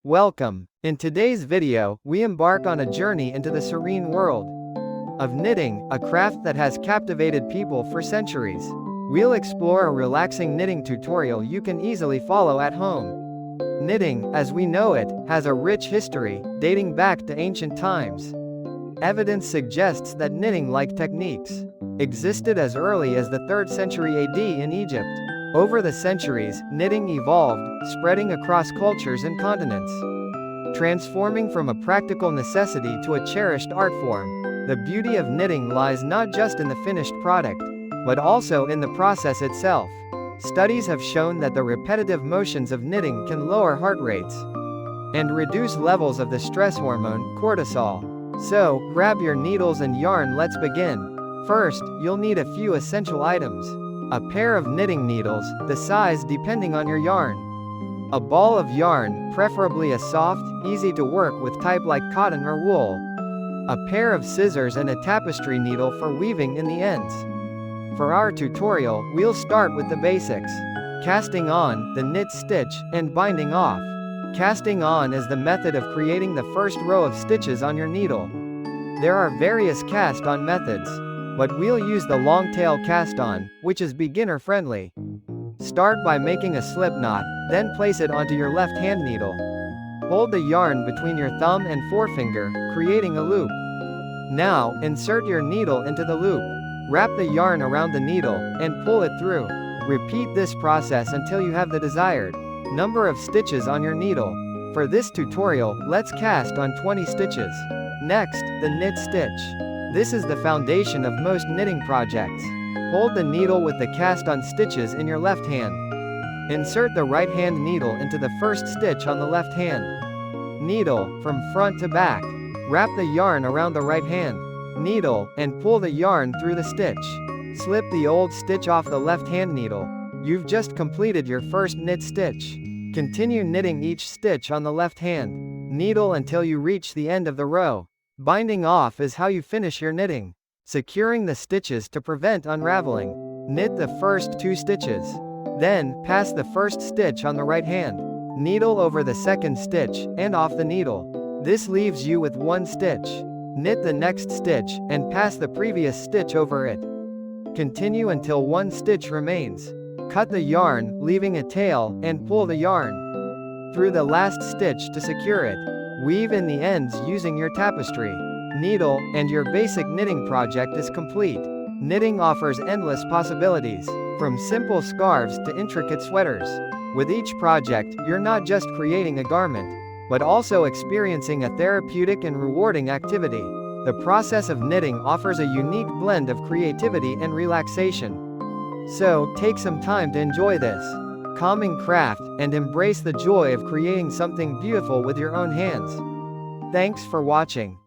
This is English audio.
Welcome. In today's video, we embark on a journey into the serene world of knitting, a craft that has captivated people for centuries. We'll explore a relaxing knitting tutorial you can easily follow at home. Knitting, as we know it, has a rich history, dating back to ancient times. Evidence suggests that knitting-like techniques existed as early as the 3rd century AD in Egypt. Over the centuries, knitting evolved, spreading across cultures and continents, transforming from a practical necessity to a cherished art form. The beauty of knitting lies not just in the finished product, but also in the process itself. Studies have shown that the repetitive motions of knitting can lower heart rates and reduce levels of the stress hormone, cortisol. So, grab your needles and yarn, let's begin. First, you'll need a few essential items. A pair of knitting needles, the size depending on your yarn. A ball of yarn, preferably a soft, easy to work with type like cotton or wool. A pair of scissors and a tapestry needle for weaving in the ends. For our tutorial, we'll start with the basics. Casting on, the knit stitch, and binding off. Casting on is the method of creating the first row of stitches on your needle. There are various cast-on methods, but we'll use the long-tail cast-on, which is beginner-friendly. Start by making a slip knot, then place it onto your left hand needle. Hold the yarn between your thumb and forefinger, creating a loop. Now, insert your needle into the loop. Wrap the yarn around the needle, and pull it through. Repeat this process until you have the desired number of stitches on your needle. For this tutorial, let's cast on 20 stitches. Next, the knit stitch. This is the foundation of most knitting projects. Hold the needle with the cast-on stitches in your left hand. Insert the right hand needle into the first stitch on the left hand needle, from front to back. Wrap the yarn around the right hand needle, and pull the yarn through the stitch. Slip the old stitch off the left hand needle. You've just completed your first knit stitch. Continue knitting each stitch on the left hand needle until you reach the end of the row. Binding off is how you finish your knitting, securing the stitches to prevent unraveling. Knit the first 2 stitches. Then, pass the first stitch on the right hand needle over the second stitch, and off the needle. This leaves you with 1 stitch. Knit the next stitch, and pass the previous stitch over it. Continue until 1 stitch remains. Cut the yarn, leaving a tail, and pull the yarn through the last stitch to secure it. Weave in the ends using your tapestry needle, and your basic knitting project is complete. Knitting offers endless possibilities, from simple scarves to intricate sweaters. With each project, you're not just creating a garment, but also experiencing a therapeutic and rewarding activity. The process of knitting offers a unique blend of creativity and relaxation. So, take some time to enjoy this calming craft, and embrace the joy of creating something beautiful with your own hands. Thanks for watching.